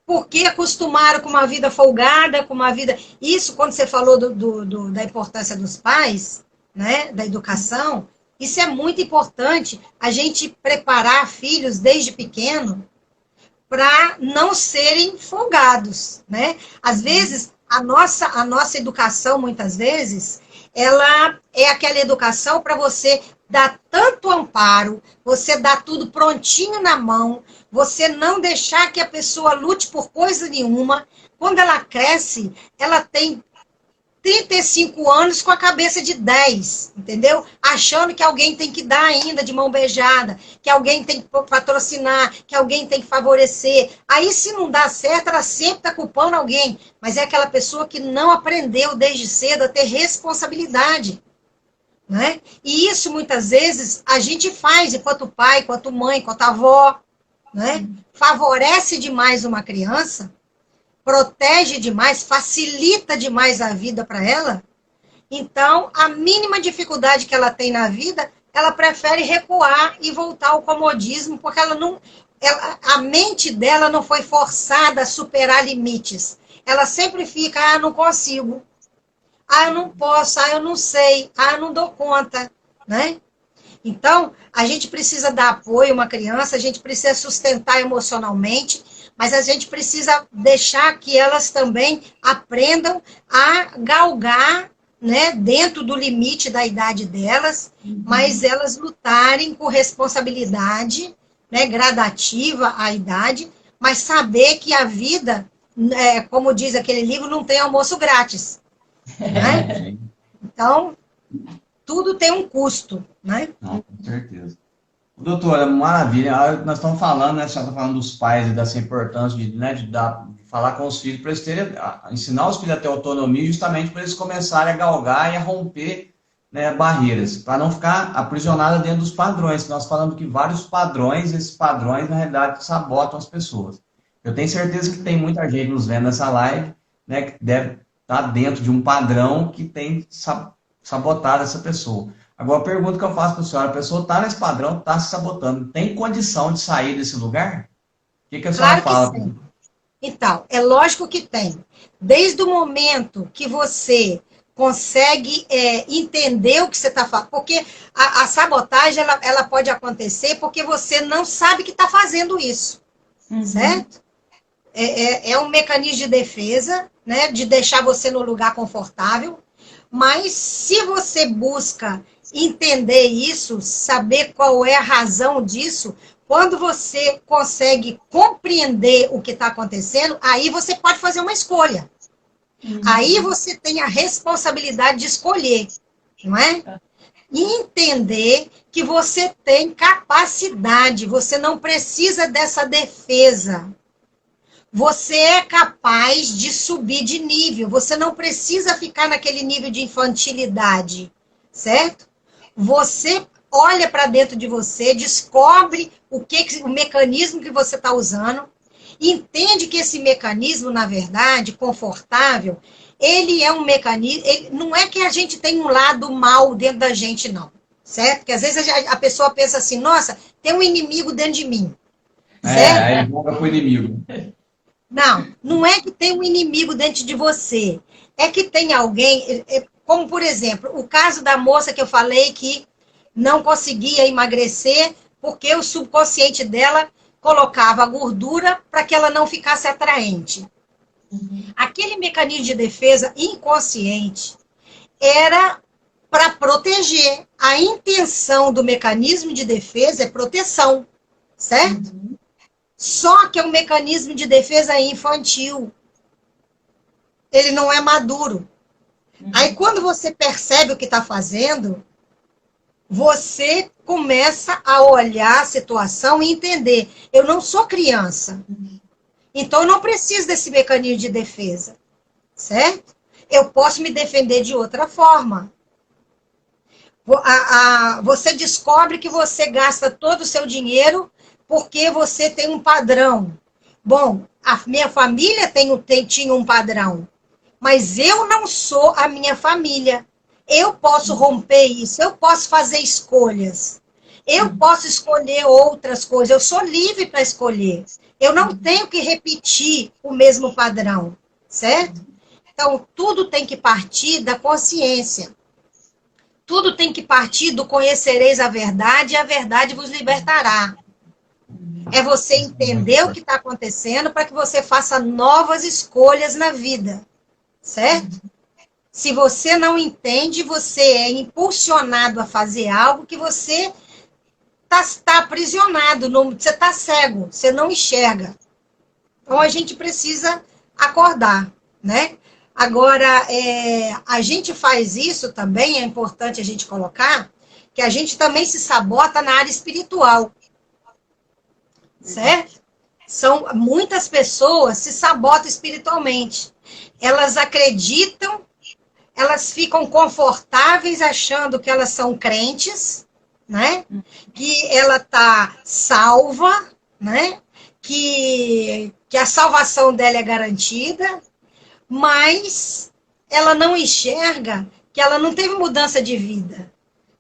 Porque acostumaram com uma vida folgada, com uma vida... Isso, quando você falou da importância dos pais, né, da educação, isso é muito importante, a gente preparar filhos desde pequeno para não serem folgados, né? Às vezes, a nossa educação, muitas vezes, ela é aquela educação para você dar tanto amparo, você dar tudo prontinho na mão, você não deixar que a pessoa lute por coisa nenhuma. Quando ela cresce, ela tem 35 anos com a cabeça de 10, entendeu? Achando que alguém tem que dar ainda de mão beijada, que alguém tem que patrocinar, que alguém tem que favorecer. Aí, se não dá certo, ela sempre está culpando alguém. Mas é aquela pessoa que não aprendeu desde cedo a ter responsabilidade, né? E isso, muitas vezes, a gente faz enquanto pai, enquanto mãe, enquanto avó, né? Favorece demais uma criança, protege demais, facilita demais a vida para ela. Então, a mínima dificuldade que ela tem na vida, ela prefere recuar e voltar ao comodismo, porque a mente dela não foi forçada a superar limites. Ela sempre fica, não consigo. Eu não posso, eu não sei, eu não dou conta, né? Então, a gente precisa dar apoio a uma criança, a gente precisa sustentar emocionalmente, mas a gente precisa deixar que elas também aprendam a galgar, né, dentro do limite da idade delas, mas elas lutarem com responsabilidade, né, gradativa à idade, mas saber que a vida, como diz aquele livro, não tem almoço grátis. Né? Então, tudo tem um custo, né? Não, com certeza. Doutora, maravilha. Nós estamos falando, né? Você está falando dos pais e dessa importância de falar com os filhos, para eles ensinar os filhos a ter autonomia, justamente para eles começarem a galgar e a romper, né, barreiras, para não ficar aprisionada dentro dos padrões. Nós falamos que vários padrões, esses padrões, na realidade, sabotam as pessoas. Eu tenho certeza que tem muita gente nos vendo nessa live, né, que deve estar dentro de um padrão que tem sabotado essa pessoa. Agora, a pergunta que eu faço para a senhora, a pessoa está nesse padrão, está se sabotando, tem condição de sair desse lugar? O que a senhora fala? Que sim. Então, é lógico que tem. Desde o momento que você consegue entender o que você está falando. Porque a sabotagem, ela pode acontecer porque você não sabe que está fazendo isso, certo? É um mecanismo de defesa, né, de deixar você no lugar confortável, mas se você busca entender isso, saber qual é a razão disso, quando você consegue compreender o que está acontecendo, aí você pode fazer uma escolha. Aí você tem a responsabilidade de escolher, não é? E entender que você tem capacidade, você não precisa dessa defesa. Você é capaz de subir de nível, você não precisa ficar naquele nível de infantilidade, certo? Você olha para dentro de você, descobre o mecanismo que você está usando, entende que esse mecanismo, na verdade, confortável, ele é um mecanismo, não é que a gente tem um lado mal dentro da gente, não, certo? Porque às vezes a pessoa pensa assim, nossa, tem um inimigo dentro de mim, certo? Aí joga pro inimigo. Não é que tem um inimigo dentro de você, é que tem alguém, como por exemplo, o caso da moça que eu falei que não conseguia emagrecer porque o subconsciente dela colocava a gordura para que ela não ficasse atraente. Aquele mecanismo de defesa inconsciente era para proteger. A intenção do mecanismo de defesa é proteção, certo? Só que é um mecanismo de defesa infantil. Ele não é maduro. Aí, quando você percebe o que está fazendo, você começa a olhar a situação e entender. Eu não sou criança. Então, eu não preciso desse mecanismo de defesa. Certo? Eu posso me defender de outra forma. Você descobre que você gasta todo o seu dinheiro porque você tem um padrão. Bom, a minha família tinha um padrão, mas eu não sou a minha família. Eu posso romper isso, eu posso fazer escolhas. Eu posso escolher outras coisas, eu sou livre para escolher. Eu não tenho que repetir o mesmo padrão, certo? Então, tudo tem que partir da consciência. Tudo tem que partir do conhecereis a verdade e a verdade vos libertará. É você entender o que está acontecendo para que você faça novas escolhas na vida, certo? Se você não entende, você é impulsionado a fazer algo que você está aprisionado, você está cego, você não enxerga. Então, a gente precisa acordar, né? Agora, a gente faz isso também, é importante a gente colocar, que a gente também se sabota na área espiritual. Certo? Muitas pessoas se sabotam espiritualmente. Elas acreditam, elas ficam confortáveis achando que elas são crentes, né? Que ela está salva, né? Que a salvação dela é garantida, mas ela não enxerga que ela não teve mudança de vida.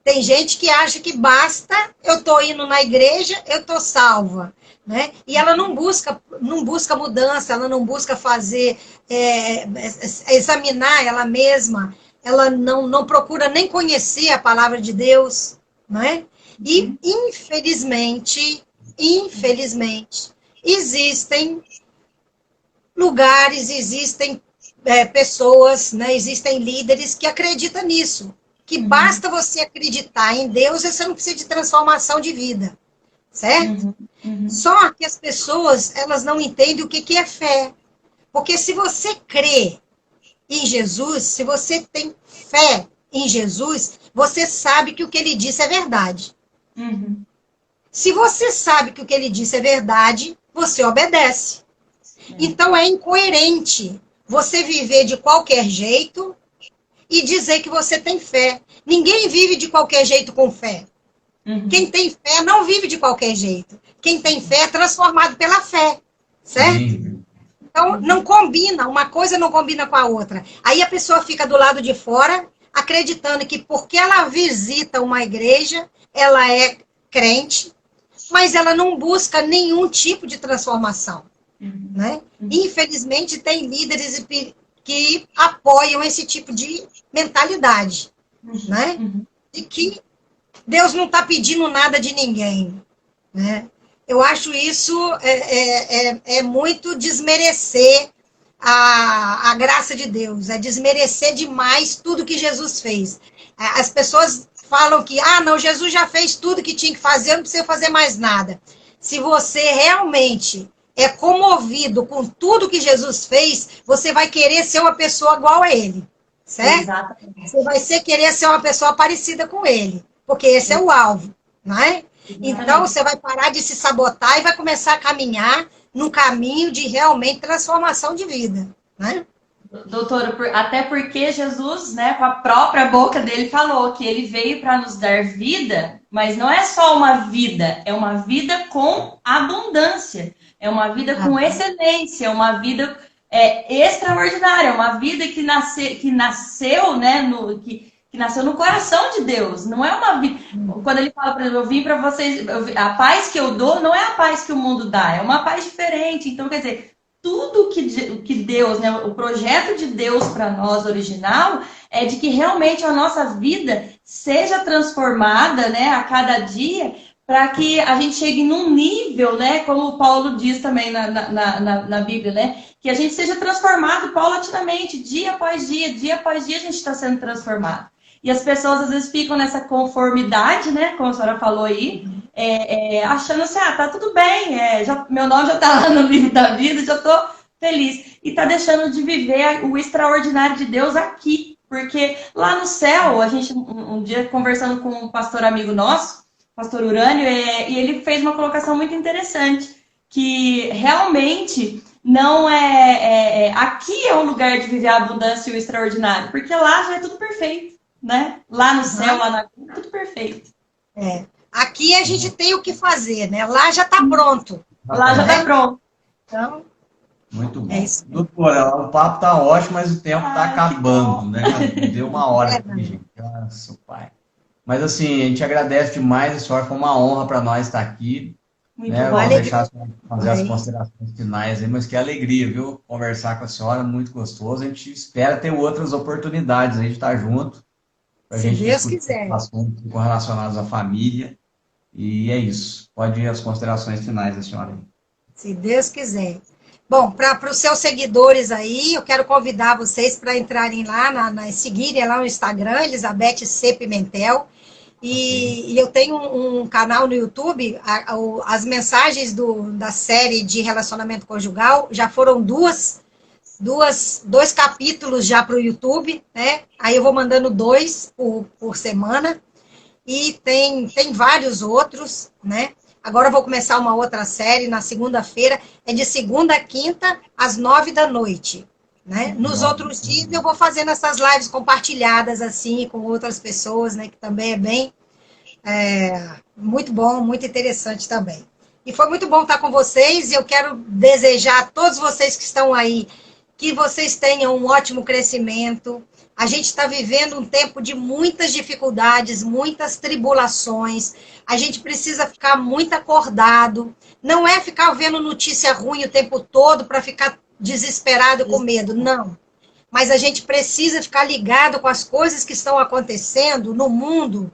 Tem gente que acha que basta, eu estou indo na igreja, eu estou salva. Né? E ela não busca mudança, ela não busca fazer, examinar ela mesma, ela não procura nem conhecer a palavra de Deus, né? E, infelizmente, existem lugares, existem pessoas, né? Existem líderes que acreditam nisso, que basta você acreditar em Deus e você não precisa de transformação de vida. Certo? Só que as pessoas, elas não entendem o que é fé. Porque se você crê em Jesus, se você tem fé em Jesus, você sabe que o que ele disse é verdade. Se você sabe que o que ele disse é verdade, você obedece. Então é incoerente você viver de qualquer jeito e dizer que você tem fé. Ninguém vive de qualquer jeito com fé. Quem tem fé não vive de qualquer jeito. Quem tem fé é transformado pela fé, certo? Sim. Então, não combina, uma coisa não combina com a outra. Aí a pessoa fica do lado de fora, acreditando que porque ela visita uma igreja, ela é crente, mas ela não busca nenhum tipo de transformação, né? Infelizmente, tem líderes que apoiam esse tipo de mentalidade, né? De que Deus não está pedindo nada de ninguém, né? Eu acho isso muito desmerecer a graça de Deus, é desmerecer demais tudo que Jesus fez. As pessoas falam que, não, Jesus já fez tudo que tinha que fazer, não precisa fazer mais nada. Se você realmente é comovido com tudo que Jesus fez, você vai querer ser uma pessoa igual a ele, certo? Exatamente. Você vai querer ser uma pessoa parecida com ele, porque esse é o alvo, não é? Então, você vai parar de se sabotar e vai começar a caminhar num caminho de realmente transformação de vida, né? Doutora, até porque Jesus, né, com a própria boca dele falou que ele veio para nos dar vida, mas não é só uma vida, é uma vida com abundância, é uma vida com excelência, é uma vida extraordinária, é uma vida que nasceu, né, que nasceu no coração de Deus. Não é uma vida. Quando ele fala, por exemplo, eu vim para vocês, a paz que eu dou não é a paz que o mundo dá, é uma paz diferente. Então, quer dizer, tudo que Deus, né, o projeto de Deus para nós original é de que realmente a nossa vida seja transformada, né, a dia, para que a gente chegue num nível, né, como o Paulo diz também na Bíblia, né, que a gente seja transformado paulatinamente, dia após dia a gente está sendo transformado. E as pessoas às vezes ficam nessa conformidade, né, como a senhora falou aí, achando assim, tá tudo bem, meu nome já está lá no livro da vida, já estou feliz. E está deixando de viver o extraordinário de Deus aqui. Porque lá no céu, a gente, um dia conversando com um pastor amigo nosso, pastor Urânio, e ele fez uma colocação muito interessante, que realmente não aqui é um lugar de viver a abundância e o extraordinário, porque lá já é tudo perfeito, né? Lá no céu, lá na vida, tudo perfeito. Aqui a gente tem o que fazer, né? Lá já está pronto. Lá já está pronto. Então, muito bom. Doutora, o papo está ótimo, mas o tempo está acabando, né? Deu uma hora aqui, gente. Nossa, pai. Mas assim, a gente agradece demais, a senhora, foi uma honra para nós estar aqui. Muito né? bom. Vamos deixar a senhora fazer as considerações finais aí, mas que alegria, viu? Conversar com a senhora, muito gostoso. A gente espera ter outras oportunidades aí de estar junto. Se Deus quiser. Assuntos relacionados à família. E é isso. Pode ir as considerações finais da senhora aí. Se Deus quiser. Bom, para os seus seguidores aí, eu quero convidar vocês para entrarem lá, seguirem lá no Instagram, Elizabeth C. Pimentel. E eu tenho um canal no YouTube, as mensagens da série de relacionamento conjugal já foram dois capítulos já para o YouTube, né? Aí eu vou mandando 2 por semana. E tem vários outros, né? Agora eu vou começar uma outra série na segunda-feira, é de segunda a quinta, às 9 da noite. Né? Nos outros dias eu vou fazendo essas lives compartilhadas, assim, com outras pessoas, né? Que também é bem muito bom, muito interessante também. E foi muito bom estar com vocês, e eu quero desejar a todos vocês que estão aí, que vocês tenham um ótimo crescimento. A gente está vivendo um tempo de muitas dificuldades, muitas tribulações. A gente precisa ficar muito acordado. Não é ficar vendo notícia ruim o tempo todo para ficar desesperado com medo, não. Mas a gente precisa ficar ligado com as coisas que estão acontecendo no mundo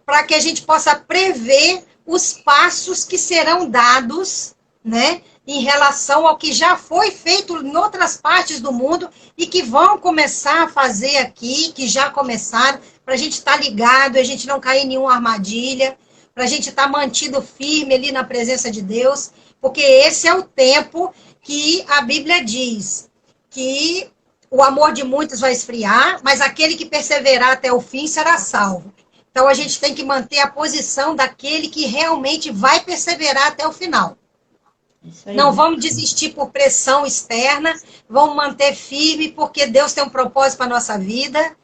para que a gente possa prever os passos que serão dados, né, em relação ao que já foi feito em outras partes do mundo e que vão começar a fazer aqui, que já começaram, para a gente estar ligado, a gente não cair em nenhuma armadilha, para a gente estar mantido firme ali na presença de Deus, porque esse é o tempo que a Bíblia diz que o amor de muitos vai esfriar, mas aquele que perseverar até o fim será salvo. Então, a gente tem que manter a posição daquele que realmente vai perseverar até o final. Não vamos desistir por pressão externa, vamos manter firme, porque Deus tem um propósito para a nossa vida,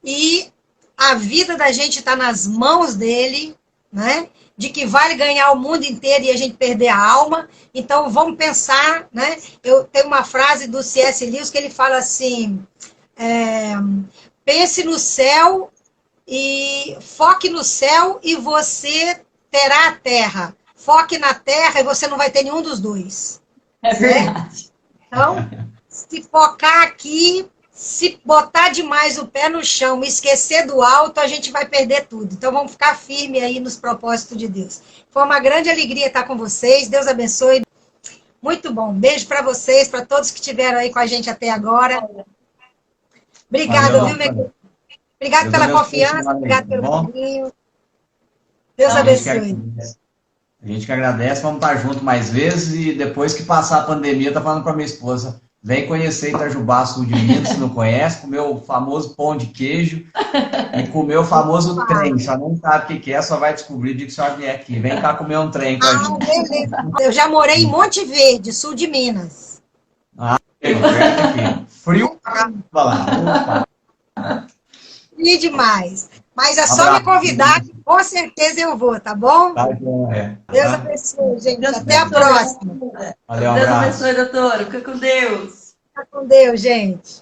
e a vida da gente está nas mãos dele, né? De que vale ganhar o mundo inteiro e a gente perder a alma. Então, vamos pensar, né? Eu tenho uma frase do C.S. Lewis que ele fala assim, pense no céu e foque no céu e você terá a terra. Foque na terra e você não vai ter nenhum dos dois. É verdade. Então, se focar aqui, Se botar demais o pé no chão e esquecer do alto, a gente vai perder tudo. Então, vamos ficar firme aí nos propósitos de Deus. Foi uma grande alegria estar com vocês. Deus abençoe. Muito bom. Beijo para vocês, para todos que estiveram aí com a gente até agora. Obrigada, viu, meu? Obrigado pela confiança, obrigado pelo carinho. Deus abençoe. A gente que agradece, vamos estar juntos mais vezes e depois que passar a pandemia, tá falando para minha esposa, vem conhecer Itajubá, sul de Minas, se não conhece, comer o famoso pão de queijo e comer o famoso trem. Só não sabe o que é, só vai descobrir de que só vier aqui. Vem cá comer um trem com a gente. Beleza. Eu já morei em Monte Verde, sul de Minas. Perto aqui. Frio pra caramba lá. E demais. Mas é só me convidar, que com certeza eu vou, tá bom? Tá bom, Deus abençoe, gente. Até a próxima. Valeu, um Deus abraço. abençoe, doutora. Fica com Deus. Fica com Deus, gente.